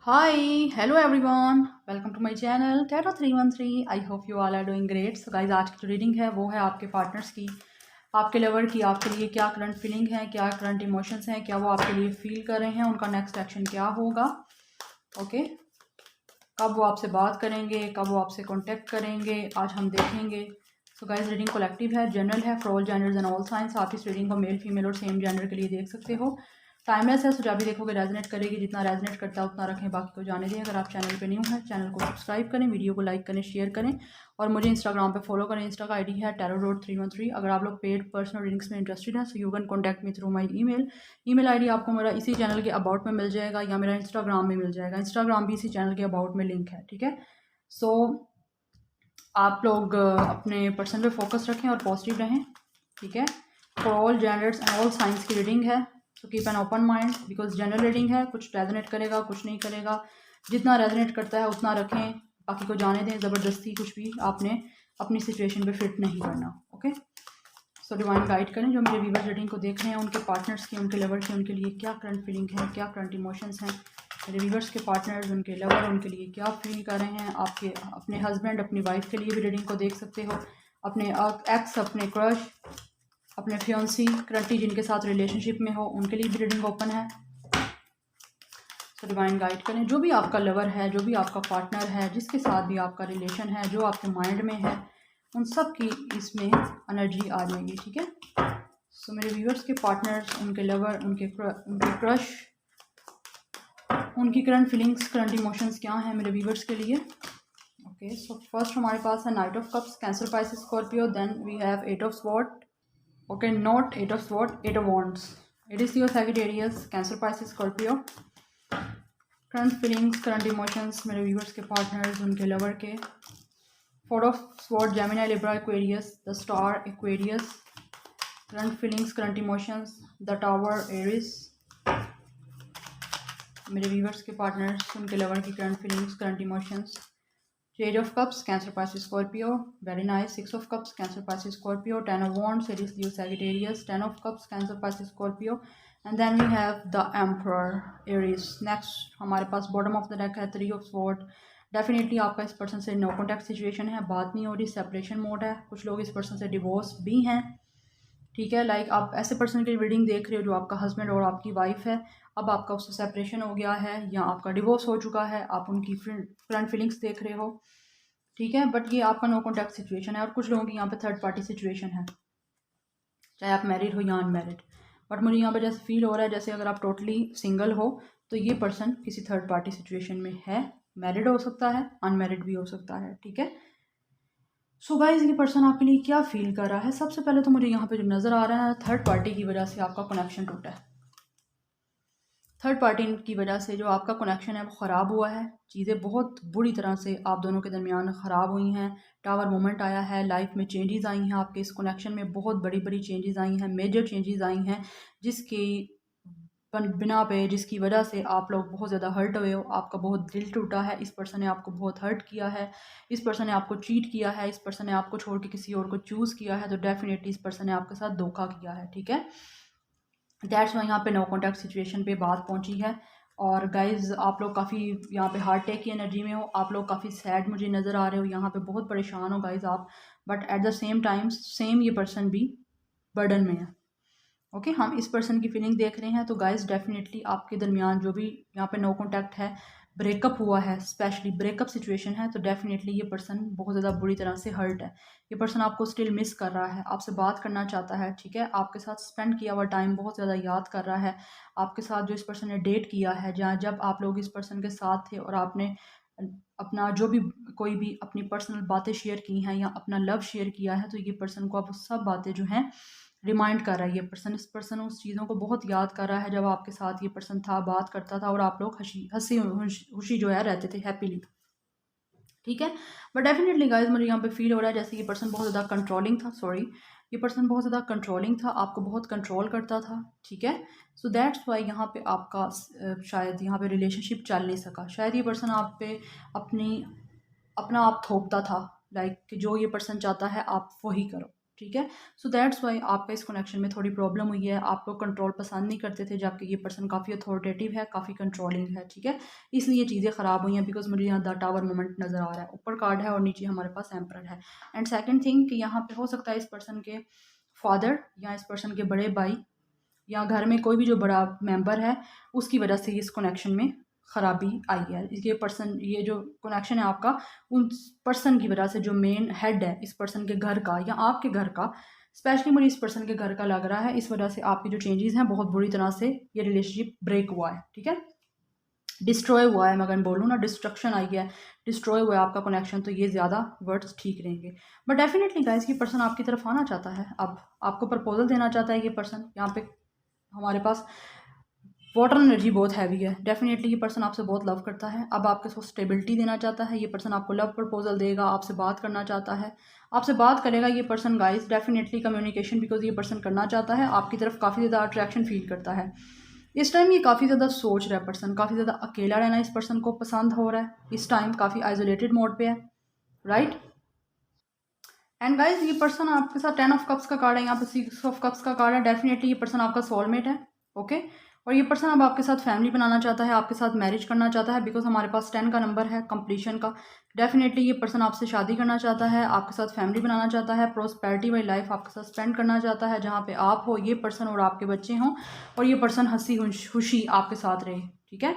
Hi, hello everyone. Welcome to my channel Tarot 313. I hope you all are doing great. So guys, आज की जो reading है वो है आपके पार्टनर्स की, आपके लवर की, आपके लिए क्या करंट फीलिंग है, क्या करंट इमोशंस हैं, क्या वो आपके लिए फील कर रहे हैं, उनका नेक्स्ट एक्शन क्या होगा। ओके, कब वो आपसे बात करेंगे, कब वो आपसे कांटेक्ट करेंगे, आज हम देखेंगे। सो गाइस, रीडिंग कलेक्टिव है, जनरल है for all genders and all science. आप इस रीडिंग को मेल फीमेल और सेम जेंडर के लिए देख सकते हो। टाइमलेस है, सो जब भी देखोगे रेजनेट करेगी, जितना रेजनेट करता है उतना रखें, बाकी को जाने दें। अगर आप चैनल पे न्यू हैं, चैनल को सब्सक्राइब करें, वीडियो को लाइक करें, शेयर करें और मुझे इंस्टाग्राम पे फॉलो करें। इंस्टा का आईडी है tarot.313। अगर आप लोग पेड पर्सनल रीडिंग्स में इंटरेस्टेड हैं, so you can contact me through my email ID आपको मेरा इसी चैनल के अबाउट में मिल जाएगा या मेरा इंस्टाग्राम में मिल जाएगा। इंस्टाग्राम भी इसी चैनल के अबाउट में लिंक है, ठीक है। सो आप लोग अपने पर्सन पे फोकस रखें और पॉजिटिव रहें, ठीक है। For all genders and all science की रीडिंग है, तो keep an open mind because general reading है। कुछ रेजोनेट करेगा, कुछ नहीं करेगा। जितना रेजोनेट करता है उतना रखें, बाकी को जाने दें। ज़बरदस्ती कुछ भी आपने अपनी सिचुएशन पे फिट नहीं करना। ओके, सो डिवाइन गाइड करें जो मेरे व्यूअर्स रीडिंग को देख रहे हैं, उनके पार्टनर्स की, उनके लवर की, उनके लिए क्या करंट फीलिंग है, क्या करंट इमोशंस हैं। मेरे व्यूअर्स के पार्टनर्स, उनके लवर, उनके लिए क्या फील कर रहे हैं। आपके अपने हस्बैंड, अपनी वाइफ के लिए भी रीडिंग को देख सकते हो। अपने एक्स, अपने क्रश, अपने फियोंसी, करंटली जिनके साथ रिलेशनशिप में हो, उनके लिए भी रीडिंग ओपन है। तो डिवाइन गाइड करें जो भी आपका लवर है, जो भी आपका पार्टनर है, जिसके साथ भी आपका रिलेशन है, जो आपके माइंड में है, उन सब की इसमें एनर्जी आ जाएगी, ठीक है। सो मेरे व्यूअर्स के पार्टनर्स, उनके लवर, उनके क्रश, उनकी करंट फीलिंग्स, करंट इमोशंस क्या हैं मेरे व्यूअर्स के लिए। ओके, सो फर्स्ट हमारे पास है knight of cups, Cancer, Pisces, Scorpio. Then we have eight of sword. Okay, not eight of sword, eight of wands. It is your Sagittarius, Cancer, Pisces, Scorpio. Current feelings, current emotions मेरे viewers के partners, उनके lover के। Four of sword, Gemini, Libra, Aquarius, the star, Aquarius. Current feelings, current emotions, the tower, Aries. मेरे viewers के partners, उनके lover की current feelings, current emotions. As of cups, Cancer, Pisces, Scorpio. Very nice. Six of cups, Cancer, Pisces, Scorpio. Ten of wands, Aries, Leo, Sagittarius. Ten of cups, Cancer, Pisces, Scorpio. And then we have the emperor, Aries. Next हमारे पास bottom of the deck है three of sword. Definitely आपका इस person से no contact situation है, बात नहीं हो रही, सेपरेशन मोड है। कुछ लोग इस पर्सन से डिवोर्स भी हैं, ठीक है। लाइक आप ऐसे पर्सन की रीडिंग देख रहे हो जो आपका हस्बैंड और आपकी वाइफ है, अब आपका उससे सेपरेशन हो गया है या आपका डिवोर्स हो चुका है, आप उनकी करंट फीलिंग्स देख रहे हो, ठीक है। बट ये आपका नो कॉन्टैक्ट सिचुएशन है और कुछ लोगों की यहाँ पे थर्ड पार्टी सिचुएशन है, चाहे आप मैरिड हो या अनमैरिड। बट मुझे यहाँ पे जैसे फील हो रहा है जैसे अगर आप टोटली सिंगल हो तो ये पर्सन किसी थर्ड पार्टी सिचुएशन में है। मैरिड हो सकता है, अनमैरिड भी हो सकता है, ठीक है। सो गाइस, ये पर्सन आपके लिए क्या फील कर रहा है। सबसे पहले तो मुझे यहाँ पे जो नज़र आ रहा है, थर्ड पार्टी की वजह से आपका कनेक्शन टूटा है। थर्ड पार्टी की वजह से जो आपका कनेक्शन है वो ख़राब हुआ है। चीज़ें बहुत बुरी तरह से आप दोनों के दरमियान ख़राब हुई हैं। टावर मोमेंट आया है, लाइफ में चेंजेस आई हैं, आपके इस कनेक्शन में बहुत बड़ी बड़ी चेंजेस आई हैं, मेजर चेंजेस आई हैं, जिसकी बिना पे, जिसकी वजह से आप लोग बहुत ज़्यादा हर्ट हुए हो। आपका बहुत दिल टूटा है, इस पर्सन ने आपको बहुत हर्ट किया है, इस पर्सन ने आपको चीट किया है, इस पर्सन ने आपको छोड़ के किसी और को चूज़ किया है, तो डेफिनेटली इस पर्सन ने आपके साथ धोखा किया है, ठीक है। दैट्स वाई यहाँ पे नो कॉन्टैक्ट सिचुएशन पे बात पहुँची है। और गाइज, आप लोग काफ़ी यहाँ पे हार्ट अटैक की एनर्जी में हो, आप लोग काफ़ी सैड मुझे नज़र आ रहे हो, यहाँ पे बहुत परेशान हो गाइज आप। But at the same time same ये पर्सन भी बर्डन में है। ओके, हम इस पर्सन की फीलिंग देख रहे हैं, तो गाइज डेफिनेटली आपके दरमियान जो भी यहाँ पे नो कॉन्टैक्ट है, ब्रेकअप हुआ है, स्पेशली ब्रेकअप सिचुएशन है, तो डेफिनेटली ये पर्सन बहुत ज़्यादा बुरी तरह से हर्ट है। ये पर्सन आपको स्टिल मिस कर रहा है, आपसे बात करना चाहता है, ठीक है। आपके साथ स्पेंड किया हुआ टाइम बहुत ज़्यादा याद कर रहा है। आपके साथ जो इस पर्सन ने डेट किया है, जहाँ जब आप लोग इस पर्सन के साथ थे और आपने अपना जो भी कोई भी अपनी पर्सनल बातें शेयर की हैं या अपना लव शेयर किया है, तो ये पर्सन को अब सब बातें जो हैं रिमाइंड कर रहा है। ये पर्सन, इस पर्सन उस चीज़ों को बहुत याद कर रहा है जब आपके साथ ये पर्सन था, बात करता था और आप लोग हंसी खुशी जो है रहते थे हैप्पीली, ठीक है। बट डेफिनेटली गाइज, मुझे यहाँ पे फील हो रहा है जैसे ये पर्सन बहुत ज़्यादा कंट्रोलिंग था। सॉरी, ये पर्सन बहुत ज़्यादा कंट्रोलिंग था, आपको बहुत कंट्रोल करता था, ठीक है। सो दैट्स वाई यहाँ पे आपका शायद यहाँ पे रिलेशनशिप चल नहीं सका। शायद ये पर्सन आप पे अपना आप थोपता था, लाइक कि जो ये पर्सन चाहता है आप वही करो, ठीक है। सो दैट्स वाई आपका इस कनेक्शन में थोड़ी प्रॉब्लम हुई है, आपको कंट्रोल पसंद नहीं करते थे, जबकि ये पर्सन काफ़ी अथॉरिटेटिव है, काफ़ी कंट्रोलिंग है, ठीक है। इसलिए चीज़ें ख़राब हुई हैं बिकॉज मुझे यहाँ द टावर मोमेंट नज़र आ रहा है, ऊपर कार्ड है और नीचे हमारे पास एम्परर है। एंड सेकेंड थिंग कि यहाँ पे हो सकता है इस पर्सन के फादर या इस पर्सन के बड़े भाई या घर में कोई भी जो बड़ा मेंबर है उसकी वजह से इस कनेक्शन में ख़राबी आई है। ये पर्सन, ये जो कनेक्शन है आपका उन पर्सन की वजह से, जो मेन हेड है इस पर्सन के घर का या आपके घर का, स्पेशली मुझे इस पर्सन के घर का लग रहा है, इस वजह से आपकी जो चेंजेस हैं बहुत बुरी तरह से ये रिलेशनशिप ब्रेक हुआ है, ठीक है, डिस्ट्रॉय हुआ है। मैं अगर बोलूँ ना डिस्ट्रक्शन आई है, डिस्ट्रॉय हुआ है आपका कनेक्शन, तो ये ज़्यादा वर्ड्स ठीक रहेंगे। बट डेफिनेटली गाइस ये पर्सन आपकी तरफ आना चाहता है, अब आपको प्रपोजल देना चाहता है ये पर्सन। यहाँ पे हमारे पास वाटर एनर्जी बहुत हैवी है, डेफिनेटली ये पर्सन आपसे बहुत लव करता है, अब आपके साथ स्टेबिलिटी देना चाहता है। ये पर्सन आपको लव प्रपोजल देगा, आपसे बात करना चाहता है, आपसे बात करेगा ये person guys, definitely communication, because ये पर्सन करना चाहता है, आपकी तरफ काफ़ी ज़्यादा अट्रैक्शन फील करता है। इस टाइम ये काफ़ी ज़्यादा सोच रहा है पर्सन, काफ़ी ज़्यादा अकेला रहना इस पर्सन को पसंद हो रहा है, इस टाइम काफ़ी आइसोलेटेड मोड पे है, राइट। एंड गाइज ये पर्सन आपके साथ 10 ऑफ कप्स का कार्ड है, यहाँ पे 6 ऑफ कप्स का कार्ड है, डेफिनेटली ये पर्सन आपका सोलमेट है, ओके। और ये पर्सन अब आपके साथ फैमिली बनाना चाहता है, आपके साथ मैरिज करना चाहता है, बिकॉज हमारे पास 10 का नंबर है कंप्लीशन का। डेफिनेटली ये पर्सन आपसे शादी करना चाहता है, आपके साथ फैमिली बनाना चाहता है, प्रोस्पेरिटी वाली लाइफ आपके साथ स्पेंड करना चाहता है, जहाँ पे आप हो, ये पर्सन और आपके बच्चे हों, और ये पर्सन हंसी खुशी आपके साथ रहे, ठीक है।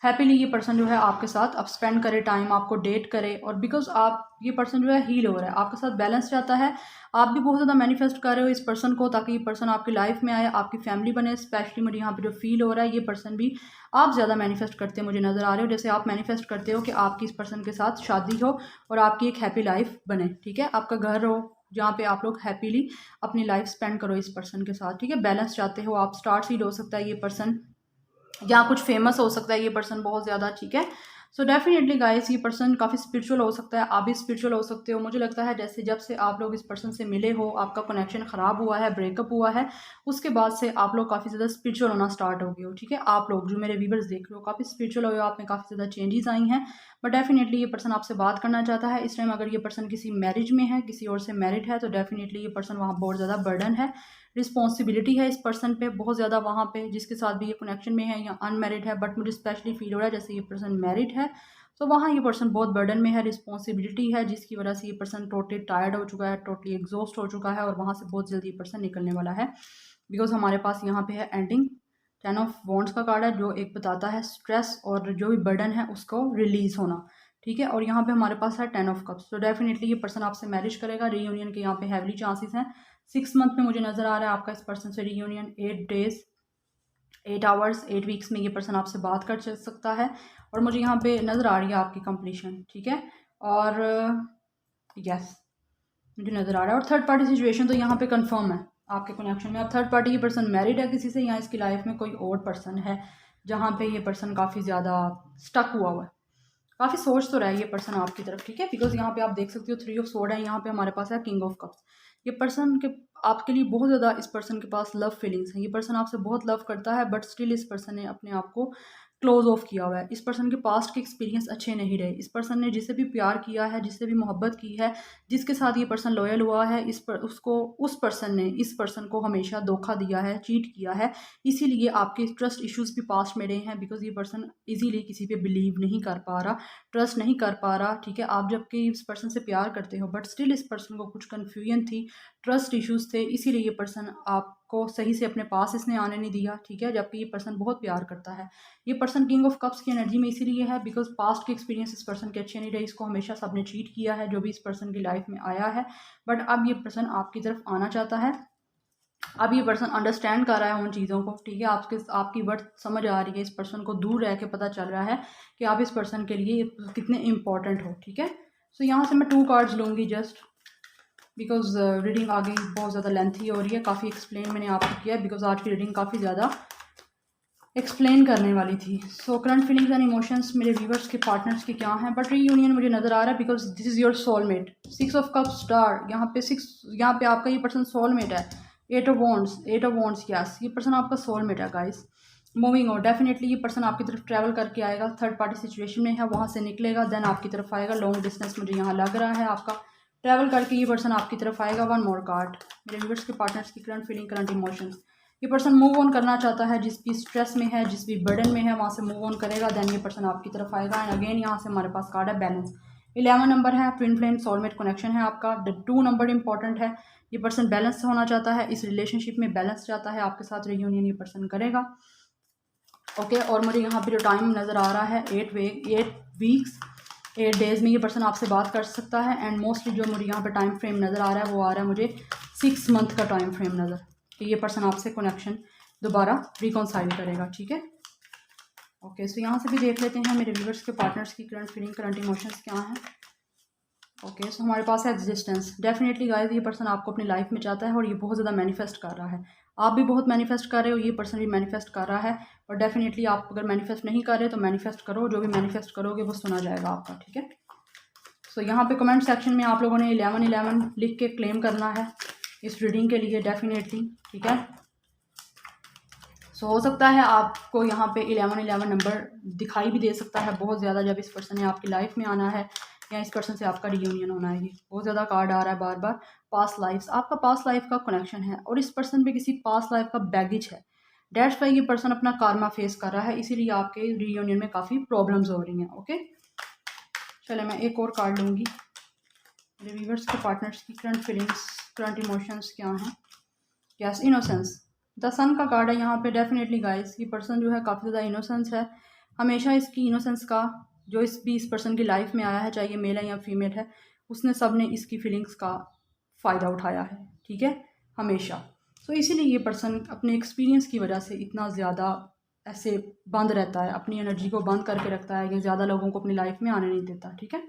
हैप्पीली ये पर्सन जो है आपके साथ अब स्पेंड करे टाइम, आपको डेट करे, और बिकॉज आप, ये पर्सन जो है हील हो रहा है, आपके साथ बैलेंस चाहता है। आप भी बहुत ज़्यादा मैनिफेस्ट कर रहे हो इस पर्सन को, ताकि ये पर्सन आपकी लाइफ में आए, आपकी फैमिली बने। स्पेशली मुझे यहाँ पे जो फील हो रहा है, ये पर्सन भी आप ज़्यादा मैनिफेस्ट करते मुझे नज़र आ रहे हो, जैसे आप मैनिफेस्ट करते हो कि आपकी इस पर्सन के साथ शादी हो और आपकी एक हैप्पी लाइफ बने, ठीक है, आपका घर हो जहाँ पे आप लोग हैप्पीली अपनी लाइफ स्पेंड करो इस पर्सन के साथ, ठीक है। बैलेंस चाहते हो आप, स्टार सीड हो सकता है ये पर्सन, या कुछ फेमस हो सकता है ये पर्सन बहुत ज़्यादा, ठीक है। सो डेफिनेटली गाइस ये पर्सन काफ़ी स्पिरिचुअल हो सकता है, आप भी स्पिरिचुअल हो सकते हो। मुझे लगता है जैसे जब से आप लोग इस पर्सन से मिले हो, आपका कनेक्शन ख़राब हुआ है, ब्रेकअप हुआ है, उसके बाद से आप लोग काफ़ी ज़्यादा स्पिरिचुअल होना स्टार्ट हो गए हो, ठीक है। आप लोग जो मेरे व्यूअर्स देख रहे हो काफ़ी स्पिरिचुअल हो, आप में काफ़ी ज़्यादा चेंजेस आई हैं। बट डेफिनेटली ये पर्सन आपसे बात करना चाहता है इस टाइम। अगर ये पर्सन किसी मैरिज में है, किसी और से मैरिड है, तो डेफिनेटली ये पर्सन वहाँ बहुत ज़्यादा बर्डन है, रिस्पॉन्सिबिलिटी है इस पर्सन पे बहुत ज़्यादा, वहाँ पे जिसके साथ भी ये कनेक्शन में है या अनमैरिड है। बट मुझे स्पेशली फील हो रहा है जैसे ये पर्सन मैरिड है, तो वहाँ ये पर्सन बहुत बर्डन में है, रिस्पॉन्सिबिलिटी है, जिसकी वजह से ये पर्सन टोटली टायर्ड हो चुका है, टोटली एग्जॉस्ट हो चुका है, और वहाँ से बहुत जल्दी ये पर्सन निकलने वाला है। बिकॉज हमारे पास यहाँ पे है एंडिंग, 10 ऑफ वॉन्ड्स का कार्ड है, जो एक बताता है स्ट्रेस और जो भी बर्डन है उसको रिलीज होना, ठीक है। और यहाँ पे हमारे पास है 10 ऑफ कप्स, तो डेफिनेटली ये पर्सन आपसे मैरिज करेगा, रीयूनियन के यहाँ पे हैवली चांसेस हैं। 6 मंथ में मुझे नज़र आ रहा है आपका इस पर्सन से रीयूनियन, 8 डेज 8 आवर्स 8 वीक्स में ये पर्सन आपसे बात कर सकता है, और मुझे यहाँ पे नज़र आ रही है आपकी कंप्लीशन, ठीक है। और यस मुझे नज़र आ रहा है, और थर्ड पार्टी सिचुएशन तो यहाँ पे कंफर्म है आपके कनेक्शन में। अब थर्ड पार्टी ये पर्सन मैरिड है किसी से, या इसकी लाइफ में कोई और पर्सन है जहाँ पे ये पर्सन काफ़ी ज़्यादा स्टक हुआ है, काफ़ी सोच तो रहा है ये पर्सन आपकी तरफ, ठीक है। बिकॉज यहाँ पे आप देख सकते हो 3 ऑफ स्वॉर्ड है, यहाँ पे हमारे पास है किंग ऑफ कप्स। ये पर्सन के आपके लिए बहुत ज़्यादा, इस पर्सन के पास लव फीलिंग्स हैं, ये पर्सन आपसे बहुत लव करता है, बट स्टिल इस पर्सन ने अपने आप को क्लोज ऑफ किया हुआ है। इस पर्सन के पास्ट के एक्सपीरियंस अच्छे नहीं रहे, इस पर्सन ने जिससे भी प्यार किया है, जिससे भी मोहब्बत की है, जिसके साथ ये पर्सन लॉयल हुआ है, उस पर्सन ने इस पर्सन को हमेशा धोखा दिया है, चीट किया है। इसीलिए आपके ट्रस्ट इश्यूज भी पास्ट में रहे हैं, बिकॉज ये पर्सन इजीली किसी पे बिलीव नहीं कर पा रहा, ट्रस्ट नहीं कर पा रहा, ठीक है। आप जबकि इस पर्सन से प्यार करते हो, बट स्टिल इस पर्सन को कुछ कन्फ्यूजन थी, ट्रस्ट इश्यूज थे, इसीलिए ये पर्सन आपको सही से अपने पास इसने आने नहीं दिया, ठीक है। जबकि ये पर्सन बहुत प्यार करता है। ये पर्सन किंग ऑफ कप्स की एनर्जी में इसीलिए है बिकॉज पास्ट के एक्सपीरियंस इस पर्सन के अच्छे नहीं रहे, इसको हमेशा सबने चीट किया है जो भी इस पर्सन की लाइफ में आया है। बट अब ये पर्सन आपकी तरफ आना चाहता है, अब ये पर्सन अंडरस्टैंड कर रहा है उन चीज़ों को, ठीक है। आपकी वर्थ समझ आ रही है, इस पर्सन को दूर रह के पता चल रहा है कि आप इस पर्सन के लिए कितने इंपॉर्टेंट हो, ठीक है। सो यहाँ से मैं 2 कार्ड्स लूँगी जस्ट, बिकॉज रीडिंग आगे बहुत ज़्यादा लेंथी हो रही है, काफ़ी एक्सप्लेन मैंने आपको किया बिकॉज आज की रीडिंग काफ़ी ज़्यादा एक्सप्लेन करने वाली थी। So current feelings and emotions मेरे व्यूवर्स के पार्टनर्स के क्या हैं, बट रीयूनियन मुझे नज़र आ रहा है because this is your soulmate. 6 of cup star, यहाँ पे आपका ये पर्सन सोलमेट है। 8 ऑफ वॉन्ड्स यस, ये पर्सन आपका सोलमेट है गाइस। मूविंग ऑन, डेफिनेटली ये पर्सन आपकी तरफ ट्रैवल करके आएगा, थर्ड पार्टी सिचुएशन में है, वहाँ से निकलेगा, देन आपकी तरफ आएगा। लॉन्ग डिस्टेंस मुझे यहाँ लग रहा है आपका, ट्रैवल करके ये पर्सन आपकी तरफ आएगा। वन मोर कार्ड, मेरे व्यूअर्स के पार्टनर्स की करंट फीलिंग, करंट इमोशंस। ये पर्सन मूव ऑन करना चाहता है, जिस भी स्ट्रेस में है, जिस भी बर्डन में है, वहाँ से मूव ऑन करेगा। देन ये पर्सन आपकी तरफ आएगा। एंड अगेन यहाँ से हमारे पास कार्ड है बैलेंस। 11 नंबर है, ट्विन फ्लेम सोलमेट कनेक्शन है आपका। 2 नंबर इंपॉर्टेंट है, ये पर्सन बैलेंस से होना चाहता है, इस रिलेशनशिप में बैलेंस चाहता है, आपके साथ रियूनियन ये पर्सन करेगा। ओके, और मुझे यहाँ पे जो टाइम नज़र आ रहा है 8 वीक्स 8 डेज़ में ये पर्सन आपसे बात कर सकता है। एंड मोस्टली जो मुझे यहाँ पे टाइम फ्रेम नज़र आ रहा है वो आ रहा है मुझे 6 मंथ का टाइम फ्रेम नज़र, कि ये पर्सन आपसे कनेक्शन दोबारा रिकॉन्साइल करेगा। ठीक है, ओके। सो यहाँ से भी देख लेते हैं मेरे व्यूअर्स के पार्टनर्स की करंट फीलिंग, करंट इमोशंस क्या हैं। ओके, सो हमारे पास है एग्जिस्टेंस। डेफिनेटली गाइस ये पर्सन आपको अपनी लाइफ में चाहता है और ये बहुत ज़्यादा मैनिफेस्ट कर रहा है। आप भी बहुत मैनिफेस्ट कर रहे हो, ये पर्सन भी मैनिफेस्ट कर रहा है। और डेफिनेटली आप अगर मैनिफेस्ट नहीं कर रहे तो मैनिफेस्ट करो, जो भी मैनिफेस्ट करोगे वो सुना जाएगा आपका। ठीक है, सो यहाँ पे कमेंट सेक्शन में आप लोगों ने 1111 लिख के क्लेम करना है इस रीडिंग के लिए डेफिनेटली। ठीक है, सो हो सकता है आपको यहाँ पे 1111 नंबर दिखाई भी दे सकता है बहुत ज़्यादा, जब इस पर्सन ने आपकी लाइफ में आना है या इस पर्सन से आपका रियूनियन होना है। ये बहुत ज़्यादा कार्ड आ रहा है बार बार। पास्ट लाइफ्स, आपका पास्ट लाइफ का कनेक्शन है और इस पर्सन पे किसी पास्ट लाइफ का बैगेज है। डेट्स वाई ये पर्सन अपना कार्मा फेस कर रहा है, इसीलिए आपके रियूनियन में काफ़ी प्रॉब्लम्स हो रही हैं। ओके, चले मैं एक और कार्ड लूँगी। मेरे व्यूअर्स के पार्टनर्स की करंट फीलिंग्स, करंट इमोशंस क्या हैं। Yes, innocence. द सन का कार्ड है यहाँ पे। डेफिनेटली गाइस ये पर्सन जो है काफ़ी ज़्यादा इनोसेंस है। हमेशा इसकी इनोसेंस का जो इस पर्सन की लाइफ में आया है, चाहे ये मेल है या फीमेल है, उसने सब ने इसकी फीलिंग्स का फ़ायदा उठाया है। ठीक है, हमेशा। सो इसीलिए ये पर्सन अपने एक्सपीरियंस की वजह से इतना ज़्यादा ऐसे बंद रहता है, अपनी एनर्जी को बंद करके रखता है, कि ज़्यादा लोगों को अपनी लाइफ में आने नहीं देता। ठीक है,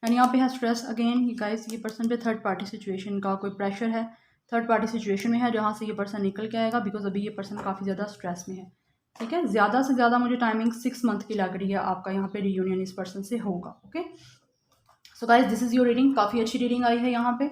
एंड यहाँ पे है स्ट्रेस अगेन गाइस। ये पर्सन पे थर्ड पार्टी सिचुएशन का कोई प्रेशर है, थर्ड पार्टी सिचुएशन में है, जहाँ से ये पर्सन निकल के आएगा, बिकॉज अभी ये पर्सन काफ़ी ज़्यादा स्ट्रेस में है। ठीक है, ज़्यादा से ज़्यादा मुझे टाइमिंग 6 मंथ की लग रही है आपका यहाँ पे रियूनियन इस पर्सन से होगा। Okay, so guys this is your reading. काफ़ी अच्छी रीडिंग आई है। यहाँ पे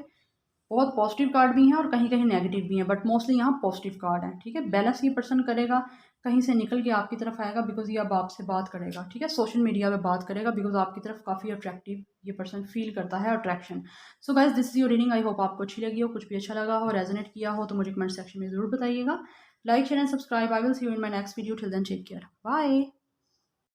बहुत पॉजिटिव कार्ड भी हैं और कहीं कहीं नेगेटिव भी हैं, बट मोस्टली यहाँ पॉजिटिव कार्ड हैं। ठीक है, बैलेंस ये पर्सन करेगा, कहीं से निकल के आपकी तरफ आएगा, बिकॉज ये अब आपसे बात करेगा। ठीक है, सोशल मीडिया पे बात करेगा, बिकॉज आपकी तरफ काफ़ी अट्रैक्टिव ये पर्सन फील करता है, attraction. So guys this is your reading. I hope आपको अच्छी लगी हो, कुछ भी अच्छा लगा हो, रेजोनेट किया हो तो मुझे कमेंट सेक्शन में ज़रूर बताइएगा। Like share and subscribe. I will see you in my next video. Till then take care, bye.